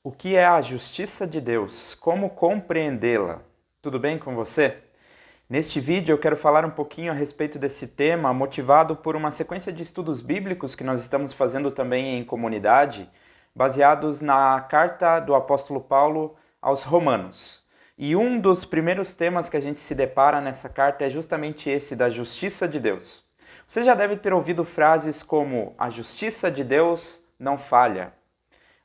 O que é a justiça de Deus? Como compreendê-la? Tudo bem com você? Neste vídeo eu quero falar um pouquinho a respeito desse tema, motivado por uma sequência de estudos bíblicos que nós estamos fazendo também em comunidade, baseados na carta do apóstolo Paulo aos Romanos. E um dos primeiros temas que a gente se depara nessa carta é justamente esse da justiça de Deus. Você já deve ter ouvido frases como a justiça de Deus não falha,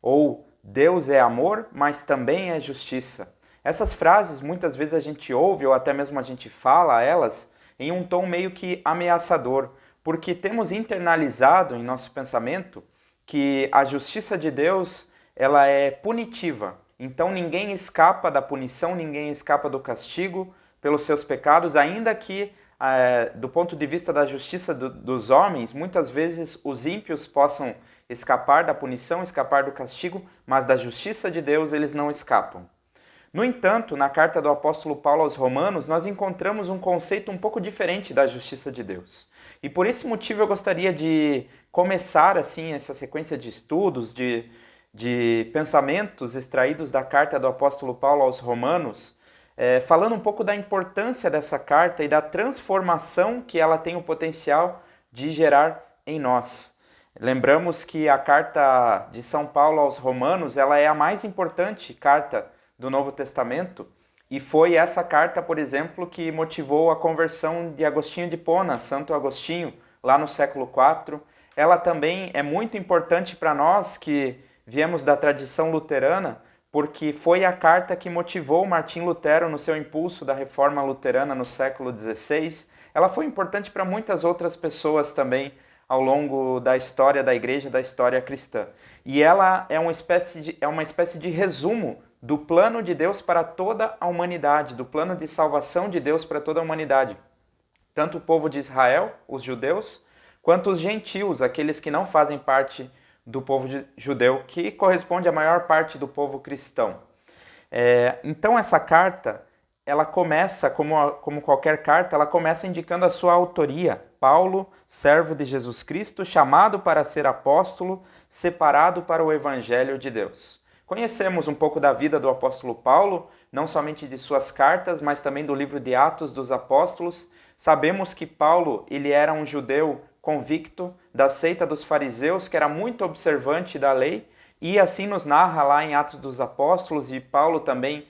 ou Deus é amor, mas também é justiça. Essas frases muitas vezes a gente ouve ou até mesmo a gente fala elas em um tom meio que ameaçador, porque temos internalizado em nosso pensamento que a justiça de Deus ela é punitiva. Então ninguém escapa da punição, ninguém escapa do castigo pelos seus pecados, ainda que do ponto de vista da justiça dos homens, muitas vezes os ímpios possam escapar da punição, escapar do castigo, mas da justiça de Deus eles não escapam. No entanto, na carta do apóstolo Paulo aos Romanos, nós encontramos um conceito um pouco diferente da justiça de Deus. E por esse motivo eu gostaria de começar assim essa sequência de estudos, de pensamentos extraídos da carta do apóstolo Paulo aos Romanos, falando um pouco da importância dessa carta e da transformação que ela tem o potencial de gerar em nós. Lembramos que a carta de São Paulo aos Romanos, ela é a mais importante carta do Novo Testamento, e foi essa carta, por exemplo, que motivou a conversão de Agostinho de Hipona, Santo Agostinho, lá no século IV. Ela também é muito importante para nós que viemos da tradição luterana, porque foi a carta que motivou Martim Lutero no seu impulso da reforma luterana no século XVI. Ela foi importante para muitas outras pessoas também ao longo da história da igreja, da história cristã. E ela é uma espécie de resumo do plano de Deus para toda a humanidade, do plano de salvação de Deus para toda a humanidade. Tanto o povo de Israel, os judeus, quanto os gentios, aqueles que não fazem parte do povo judeu, que corresponde à maior parte do povo cristão. Então essa carta, ela começa, como qualquer carta, ela começa indicando a sua autoria. Paulo, servo de Jesus Cristo, chamado para ser apóstolo, separado para o Evangelho de Deus. Conhecemos um pouco da vida do apóstolo Paulo, não somente de suas cartas, mas também do livro de Atos dos Apóstolos. Sabemos que Paulo ele era um judeu convicto da seita dos fariseus, que era muito observante da lei, e assim nos narra lá em Atos dos Apóstolos, e Paulo também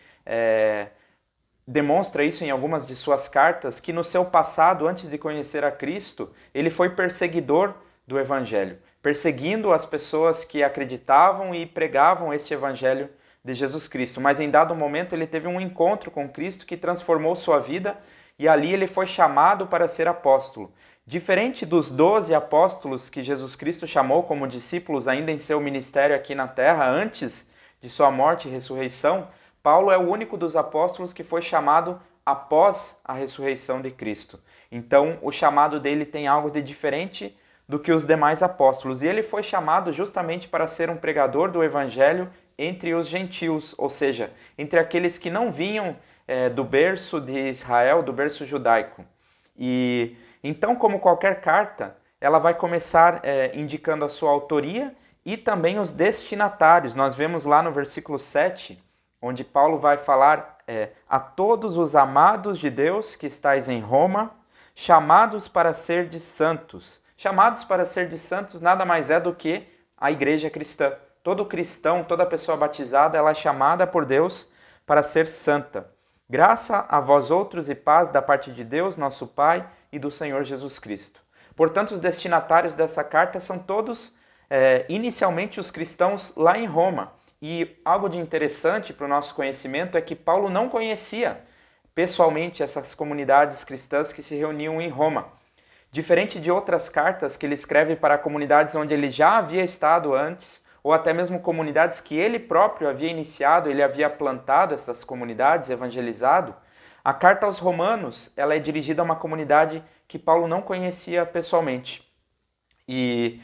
demonstra isso em algumas de suas cartas, que no seu passado, antes de conhecer a Cristo, ele foi perseguidor do Evangelho, perseguindo as pessoas que acreditavam e pregavam este Evangelho de Jesus Cristo. Mas em dado momento ele teve um encontro com Cristo que transformou sua vida e ali ele foi chamado para ser apóstolo. Diferente dos 12 apóstolos que Jesus Cristo chamou como discípulos ainda em seu ministério aqui na terra, antes de sua morte e ressurreição, Paulo é o único dos apóstolos que foi chamado após a ressurreição de Cristo. Então, o chamado dele tem algo de diferente do que os demais apóstolos. E ele foi chamado justamente para ser um pregador do evangelho entre os gentios, ou seja, entre aqueles que não vinham do berço de Israel, do berço judaico. E então, como qualquer carta, ela vai começar indicando a sua autoria e também os destinatários. Nós vemos lá no versículo 7, onde Paulo vai falar a todos os amados de Deus que estáis em Roma, chamados para ser de santos. Chamados para ser de santos nada mais é do que a igreja cristã. Todo cristão, toda pessoa batizada, ela é chamada por Deus para ser santa. Graça a vós outros e paz da parte de Deus, nosso Pai, e do Senhor Jesus Cristo. Portanto, os destinatários dessa carta são todos, inicialmente, os cristãos lá em Roma. E algo de interessante para o nosso conhecimento é que Paulo não conhecia pessoalmente essas comunidades cristãs que se reuniam em Roma. Diferente de outras cartas que ele escreve para comunidades onde ele já havia estado antes, ou até mesmo comunidades que ele próprio havia iniciado, ele havia plantado essas comunidades, evangelizado, a carta aos Romanos ela é dirigida a uma comunidade que Paulo não conhecia pessoalmente. E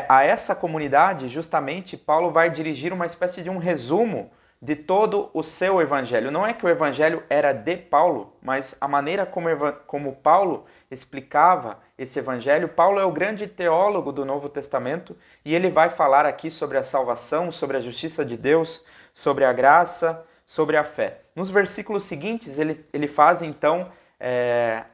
a essa comunidade, justamente, Paulo vai dirigir uma espécie de um resumo de todo o seu evangelho. Não é que o evangelho era de Paulo, mas a maneira como Paulo explicava esse evangelho. Paulo é o grande teólogo do Novo Testamento e ele vai falar aqui sobre a salvação, sobre a justiça de Deus, sobre a graça, sobre a fé. Nos versículos seguintes, ele faz então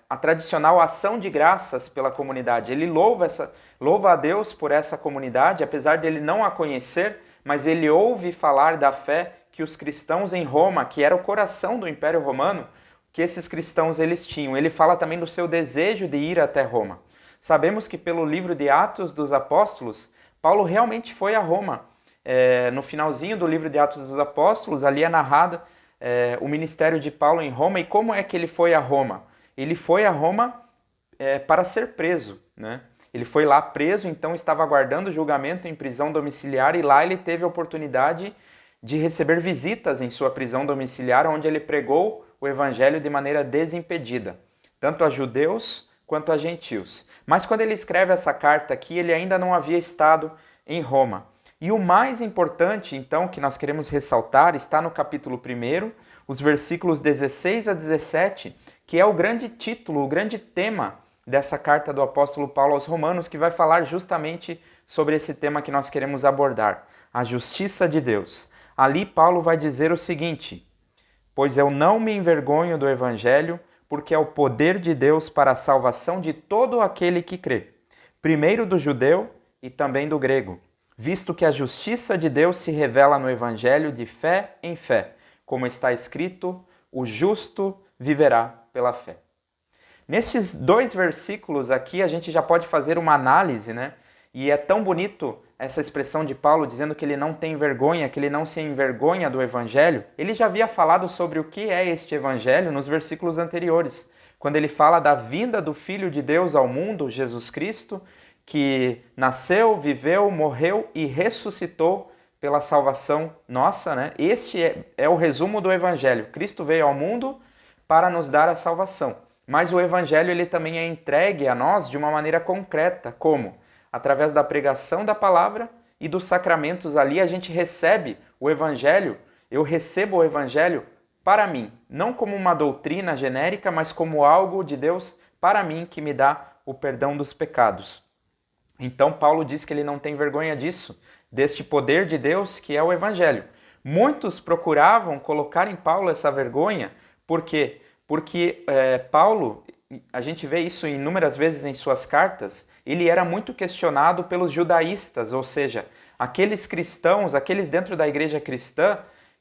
a tradicional ação de graças pela comunidade. Ele louva a Deus por essa comunidade, apesar de ele não a conhecer, mas ele ouve falar da fé que os cristãos em Roma, que era o coração do Império Romano, que esses cristãos eles tinham. Ele fala também do seu desejo de ir até Roma. Sabemos que pelo livro de Atos dos Apóstolos, Paulo realmente foi a Roma. No finalzinho do livro de Atos dos Apóstolos, ali é narrado o ministério de Paulo em Roma. E como é que ele foi a Roma? Ele foi a Roma para ser preso, né? Ele foi lá preso, então estava aguardando julgamento em prisão domiciliar e lá ele teve a oportunidade de receber visitas em sua prisão domiciliar, onde ele pregou o evangelho de maneira desimpedida, tanto a judeus quanto a gentios. Mas quando ele escreve essa carta aqui, ele ainda não havia estado em Roma. E o mais importante, então, que nós queremos ressaltar, está no capítulo 1, os versículos 16 a 17, que é o grande título, o grande tema dessa carta do apóstolo Paulo aos Romanos, que vai falar justamente sobre esse tema que nós queremos abordar, a justiça de Deus. Ali Paulo vai dizer o seguinte: pois eu não me envergonho do evangelho, porque é o poder de Deus para a salvação de todo aquele que crê, primeiro do judeu e também do grego, visto que a justiça de Deus se revela no evangelho de fé em fé, como está escrito, o justo viverá pela fé. Nestes 2 versículos aqui a gente já pode fazer uma análise, né? E é tão bonito essa expressão de Paulo dizendo que ele não tem vergonha, que ele não se envergonha do evangelho. Ele já havia falado sobre o que é este evangelho nos versículos anteriores, quando ele fala da vinda do Filho de Deus ao mundo, Jesus Cristo, que nasceu, viveu, morreu e ressuscitou pela salvação nossa, né? Este é o resumo do evangelho. Cristo veio ao mundo para nos dar a salvação. Mas o evangelho ele também é entregue a nós de uma maneira concreta, como? Através da pregação da palavra e dos sacramentos. Ali a gente recebe o evangelho, eu recebo o evangelho para mim, não como uma doutrina genérica, mas como algo de Deus para mim que me dá o perdão dos pecados. Então Paulo diz que ele não tem vergonha disso, deste poder de Deus que é o evangelho. Muitos procuravam colocar em Paulo essa vergonha, por quê? Porque Paulo, a gente vê isso inúmeras vezes em suas cartas, ele era muito questionado pelos judaístas, ou seja, aqueles cristãos, aqueles dentro da igreja cristã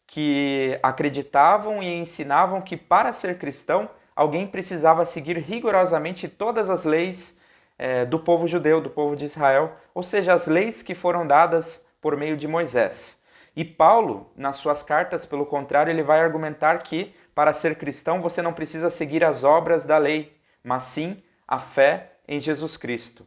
que acreditavam e ensinavam que para ser cristão, alguém precisava seguir rigorosamente todas as leis do povo judeu, do povo de Israel, ou seja, as leis que foram dadas por meio de Moisés. E Paulo, nas suas cartas, pelo contrário, ele vai argumentar que para ser cristão você não precisa seguir as obras da lei, mas sim a fé em Jesus Cristo.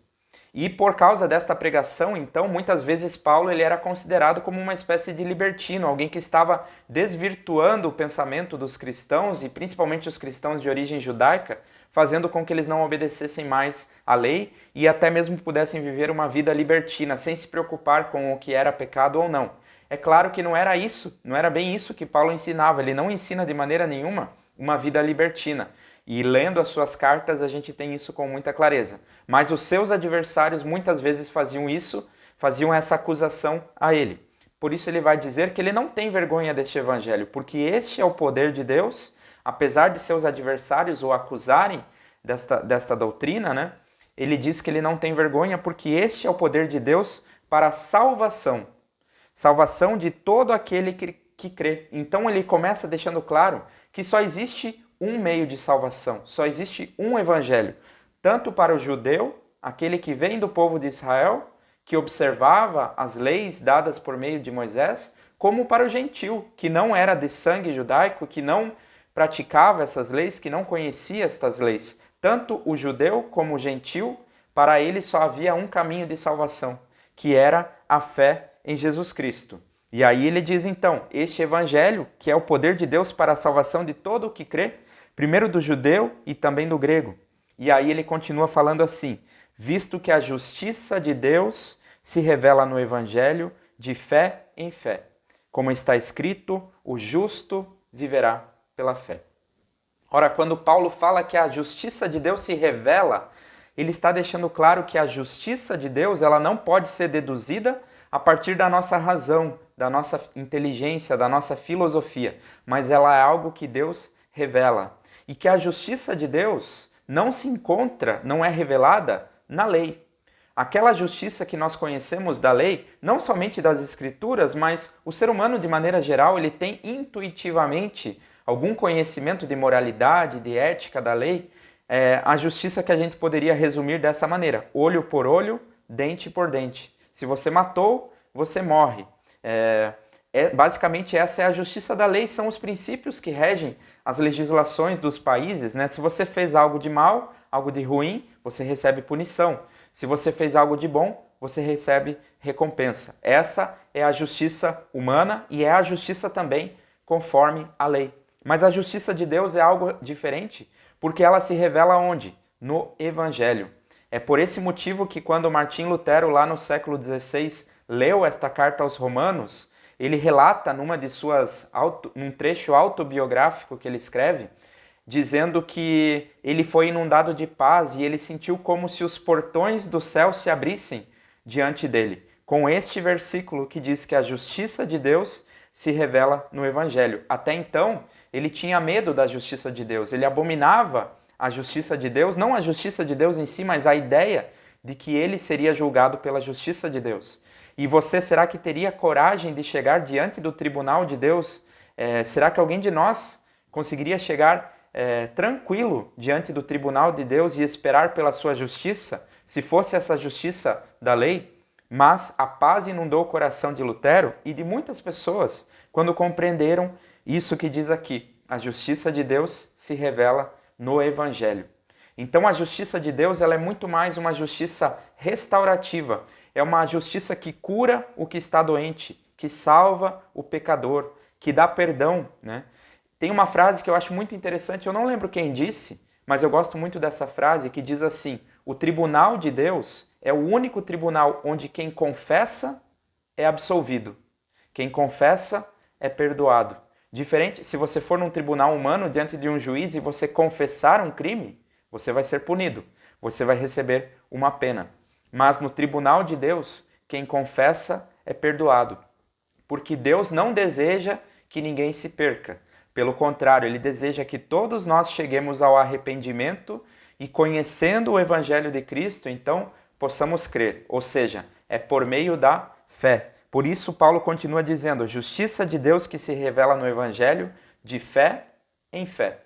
E por causa desta pregação, então, muitas vezes Paulo ele era considerado como uma espécie de libertino, alguém que estava desvirtuando o pensamento dos cristãos, e principalmente os cristãos de origem judaica, fazendo com que eles não obedecessem mais à lei e até mesmo pudessem viver uma vida libertina, sem se preocupar com o que era pecado ou não. É claro que não era isso, não era bem isso que Paulo ensinava, ele não ensina de maneira nenhuma uma vida libertina. E lendo as suas cartas a gente tem isso com muita clareza. Mas os seus adversários muitas vezes faziam isso, faziam essa acusação a ele. Por isso ele vai dizer que ele não tem vergonha deste evangelho, porque este é o poder de Deus, apesar de seus adversários o acusarem desta doutrina, né? Ele diz que ele não tem vergonha porque este é o poder de Deus para a salvação. Salvação de todo aquele que crê. Então ele começa deixando claro que só existe um meio de salvação, só existe um evangelho, tanto para o judeu, aquele que vem do povo de Israel, que observava as leis dadas por meio de Moisés, como para o gentil, que não era de sangue judaico, que não praticava essas leis, que não conhecia estas leis. Tanto o judeu como o gentil, para ele só havia um caminho de salvação, que era a fé em Jesus Cristo. E aí ele diz então, este evangelho, que é o poder de Deus para a salvação de todo o que crê, primeiro do judeu e também do grego. E aí ele continua falando assim, visto que a justiça de Deus se revela no evangelho de fé em fé. Como está escrito, o justo viverá pela fé. Ora, quando Paulo fala que a justiça de Deus se revela, ele está deixando claro que a justiça de Deus, ela não pode ser deduzida a partir da nossa razão, da nossa inteligência, da nossa filosofia, mas ela é algo que Deus revela. E que a justiça de Deus não se encontra, não é revelada na lei. Aquela justiça que nós conhecemos da lei, não somente das Escrituras, mas o ser humano de maneira geral, ele tem intuitivamente algum conhecimento de moralidade, de ética da lei, a justiça que a gente poderia resumir dessa maneira: olho por olho, dente por dente. Se você matou, você morre. Basicamente essa é a justiça da lei, são os princípios que regem as legislações dos países, né? Se você fez algo de mal, algo de ruim, você recebe punição. Se você fez algo de bom, você recebe recompensa. Essa é a justiça humana e é a justiça também conforme a lei. Mas a justiça de Deus é algo diferente, porque ela se revela onde? No Evangelho. É por esse motivo que quando Martim Lutero, lá no século XVI, leu esta carta aos Romanos, ele relata num trecho autobiográfico que ele escreve, dizendo que ele foi inundado de paz e ele sentiu como se os portões do céu se abrissem diante dele, com este versículo que diz que a justiça de Deus se revela no Evangelho. Até então, ele tinha medo da justiça de Deus, ele abominava a justiça de Deus, não a justiça de Deus em si, mas a ideia de que ele seria julgado pela justiça de Deus. E você, será que teria coragem de chegar diante do tribunal de Deus? Será que alguém de nós conseguiria chegar tranquilo diante do tribunal de Deus e esperar pela sua justiça, se fosse essa justiça da lei? Mas a paz inundou o coração de Lutero e de muitas pessoas quando compreenderam isso que diz aqui: a justiça de Deus se revela no Evangelho. Então a justiça de Deus, ela é muito mais uma justiça restaurativa, é uma justiça que cura o que está doente, que salva o pecador, que dá perdão, né? Tem uma frase que eu acho muito interessante, eu não lembro quem disse, mas eu gosto muito dessa frase, que diz assim: o tribunal de Deus é o único tribunal onde quem confessa é absolvido, quem confessa é perdoado. Diferente, se você for num tribunal humano diante de um juiz e você confessar um crime, você vai ser punido, você vai receber uma pena. Mas no tribunal de Deus, quem confessa é perdoado, porque Deus não deseja que ninguém se perca. Pelo contrário, Ele deseja que todos nós cheguemos ao arrependimento e, conhecendo o Evangelho de Cristo, então possamos crer. Ou seja, é por meio da fé. Por isso, Paulo continua dizendo: justiça de Deus que se revela no Evangelho, de fé em fé.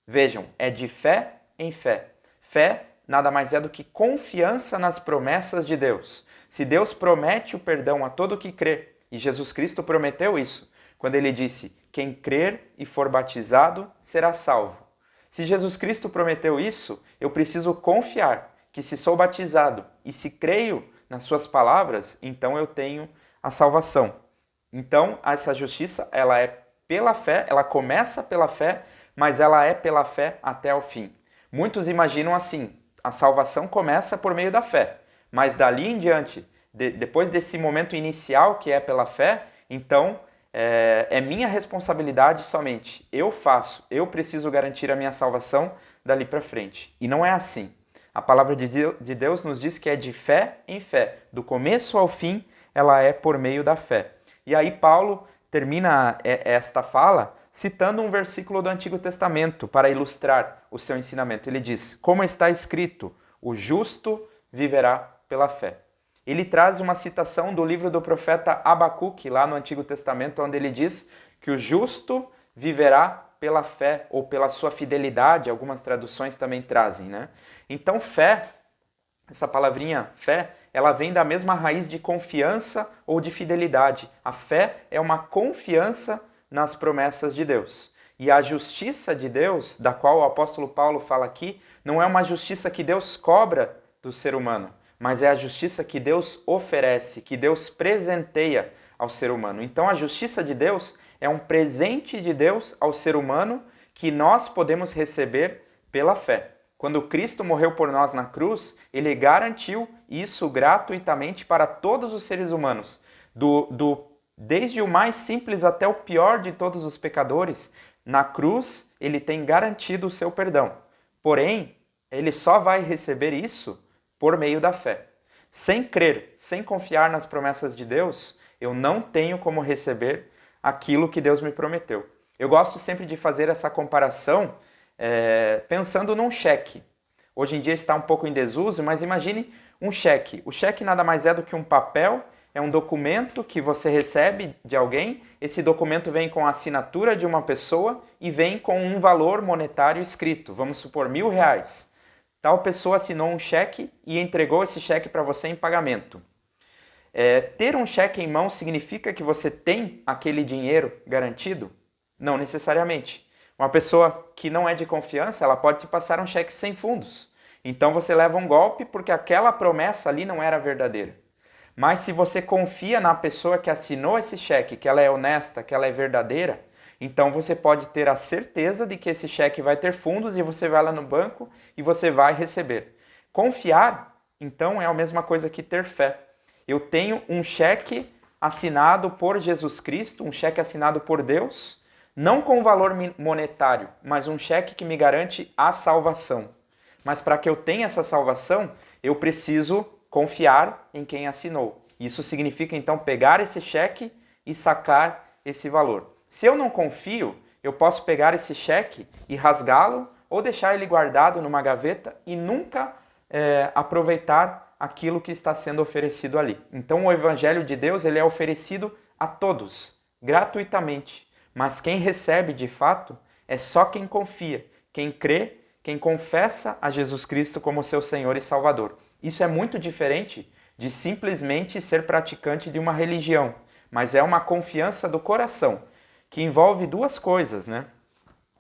Vejam, é de fé em fé. Fé nada mais é do que confiança nas promessas de Deus. Se Deus promete o perdão a todo que crê, e Jesus Cristo prometeu isso, quando Ele disse: quem crer e for batizado será salvo. Se Jesus Cristo prometeu isso, eu preciso confiar que se sou batizado e se creio nas suas palavras, então eu tenho a salvação. Então, essa justiça, ela é pela fé, ela começa pela fé, mas ela é pela fé até o fim. Muitos imaginam assim: a salvação começa por meio da fé, mas dali em diante, depois desse momento inicial que é pela fé, então é minha responsabilidade somente. Eu faço, eu preciso garantir a minha salvação dali para frente. E não é assim. A palavra de Deus nos diz que é de fé em fé. Do começo ao fim, ela é por meio da fé. E aí Paulo termina esta fala citando um versículo do Antigo Testamento para ilustrar o seu ensinamento. Ele diz: como está escrito, o justo viverá pela fé. Ele traz uma citação do livro do profeta Abacuque, lá no Antigo Testamento, onde ele diz que o justo viverá pela fé ou pela sua fidelidade. Algumas traduções também trazem, né? Então, fé, essa palavrinha fé, ela vem da mesma raiz de confiança ou de fidelidade. A fé é uma confiança nas promessas de Deus. E a justiça de Deus, da qual o apóstolo Paulo fala aqui, não é uma justiça que Deus cobra do ser humano, mas é a justiça que Deus oferece, que Deus presenteia ao ser humano. Então a justiça de Deus é um presente de Deus ao ser humano que nós podemos receber pela fé. Quando Cristo morreu por nós na cruz, Ele garantiu isso gratuitamente para todos os seres humanos, desde o mais simples até o pior de todos os pecadores. Na cruz, Ele tem garantido o seu perdão. Porém, ele só vai receber isso por meio da fé. Sem crer, sem confiar nas promessas de Deus, eu não tenho como receber aquilo que Deus me prometeu. Eu gosto sempre de fazer essa comparação pensando num cheque. Hoje em dia está um pouco em desuso, mas imagine um cheque. O cheque nada mais é do que um papel, é um documento que você recebe de alguém. Esse documento vem com a assinatura de uma pessoa e vem com um valor monetário escrito. Vamos supor R$1.000. Tal pessoa assinou um cheque e entregou esse cheque para você em pagamento. Ter um cheque em mão significa que você tem aquele dinheiro garantido? Não necessariamente. Uma pessoa que não é de confiança, ela pode te passar um cheque sem fundos. Então você leva um golpe porque aquela promessa ali não era verdadeira. Mas se você confia na pessoa que assinou esse cheque, que ela é honesta, que ela é verdadeira, então você pode ter a certeza de que esse cheque vai ter fundos e você vai lá no banco e você vai receber. Confiar, então, é a mesma coisa que ter fé. Eu tenho um cheque assinado por Jesus Cristo, um cheque assinado por Deus, não com valor monetário, mas um cheque que me garante a salvação. Mas para que eu tenha essa salvação, eu preciso confiar em quem assinou. Isso significa, então, pegar esse cheque e sacar esse valor. Se eu não confio, eu posso pegar esse cheque e rasgá-lo ou deixar ele guardado numa gaveta e nunca aproveitar aquilo que está sendo oferecido ali. Então o Evangelho de Deus ele é oferecido a todos, gratuitamente. Mas quem recebe de fato é só quem confia, quem crê, quem confessa a Jesus Cristo como seu Senhor e Salvador. Isso é muito diferente de simplesmente ser praticante de uma religião, mas é uma confiança do coração, que envolve duas coisas, né?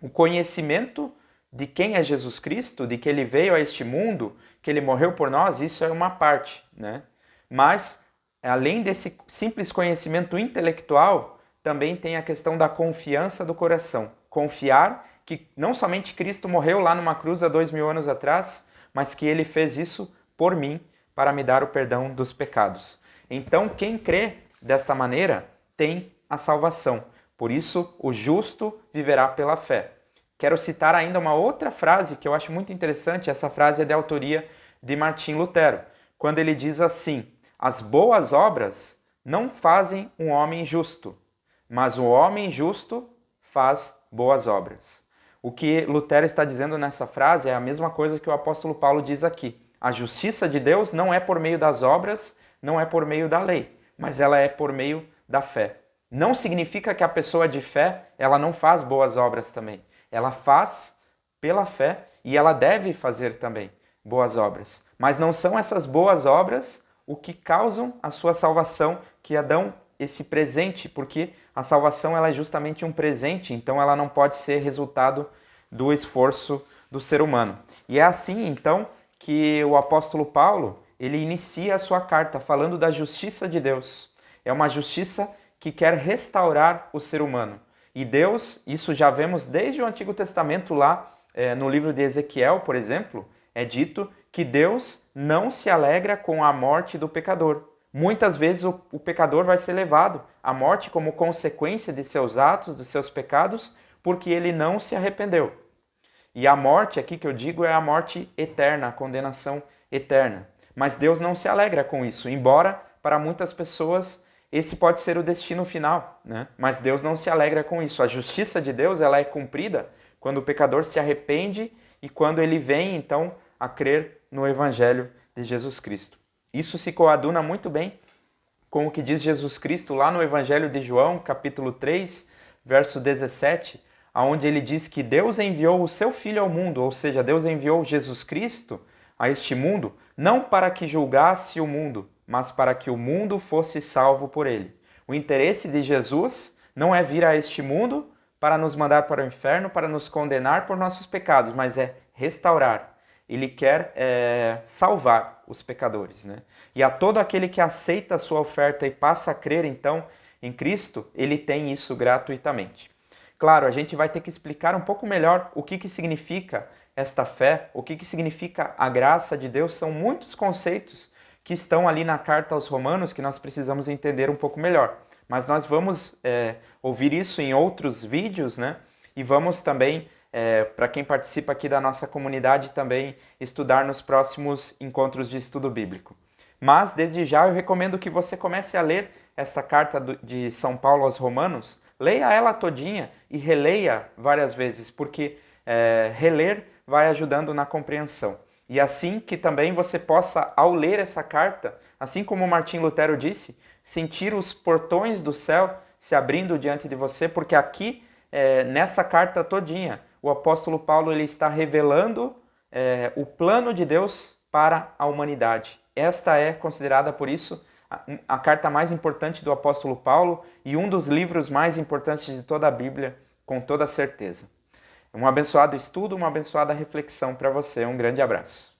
O conhecimento de quem é Jesus Cristo, de que ele veio a este mundo, que ele morreu por nós, isso é uma parte, né? Mas, além desse simples conhecimento intelectual, também tem a questão da confiança do coração. Confiar que não somente Cristo morreu lá numa cruz há 2000 anos atrás, mas que ele fez isso por mim, para me dar o perdão dos pecados. Então, quem crê desta maneira tem a salvação. Por isso, o justo viverá pela fé. Quero citar ainda uma outra frase que eu acho muito interessante. Essa frase é de autoria de Martim Lutero, quando ele diz assim: as boas obras não fazem um homem justo, mas o homem justo faz boas obras. O que Lutero está dizendo nessa frase é a mesma coisa que o apóstolo Paulo diz aqui. A justiça de Deus não é por meio das obras, não é por meio da lei, mas ela é por meio da fé. Não significa que a pessoa de fé, ela não faz boas obras também. Ela faz pela fé e ela deve fazer também boas obras. Mas não são essas boas obras o que causam a sua salvação, que a dão esse presente, porque a salvação ela é justamente um presente, então ela não pode ser resultado do esforço do ser humano. E é assim, então, que o apóstolo Paulo, ele inicia a sua carta falando da justiça de Deus. É uma justiça que quer restaurar o ser humano. E Deus, isso já vemos desde o Antigo Testamento lá, no livro de Ezequiel, por exemplo, é dito que Deus não se alegra com a morte do pecador. Muitas vezes o pecador vai ser levado à morte como consequência de seus atos, dos seus pecados, porque ele não se arrependeu. E a morte aqui que eu digo é a morte eterna, a condenação eterna. Mas Deus não se alegra com isso, embora para muitas pessoas esse pode ser o destino final, né? Mas Deus não se alegra com isso. A justiça de Deus ela é cumprida quando o pecador se arrepende e quando ele vem, então, a crer no Evangelho de Jesus Cristo. Isso se coaduna muito bem com o que diz Jesus Cristo lá no Evangelho de João, capítulo 3, verso 17, onde ele diz que Deus enviou o seu Filho ao mundo, ou seja, Deus enviou Jesus Cristo a este mundo, não para que julgasse o mundo, mas para que o mundo fosse salvo por ele. O interesse de Jesus não é vir a este mundo para nos mandar para o inferno, para nos condenar por nossos pecados, mas é restaurar. Ele quer salvar os pecadores, né? E a todo aquele que aceita a sua oferta e passa a crer, então, em Cristo, ele tem isso gratuitamente. Claro, a gente vai ter que explicar um pouco melhor o que significa esta fé, o que significa a graça de Deus. São muitos conceitos que estão ali na carta aos Romanos que nós precisamos entender um pouco melhor. Mas nós vamos ouvir isso em outros vídeos, né? E vamos também para quem participa aqui da nossa comunidade também estudar nos próximos encontros de estudo bíblico. Mas, desde já, eu recomendo que você comece a ler esta carta de São Paulo aos Romanos, leia ela todinha e releia várias vezes, porque reler vai ajudando na compreensão. E assim que também você possa, ao ler essa carta, assim como Martim Lutero disse, sentir os portões do céu se abrindo diante de você, porque aqui, nessa carta todinha, o apóstolo Paulo ele está revelando o plano de Deus para a humanidade. Esta é considerada, por isso, a carta mais importante do apóstolo Paulo e um dos livros mais importantes de toda a Bíblia, com toda certeza. Um abençoado estudo, uma abençoada reflexão para você. Um grande abraço.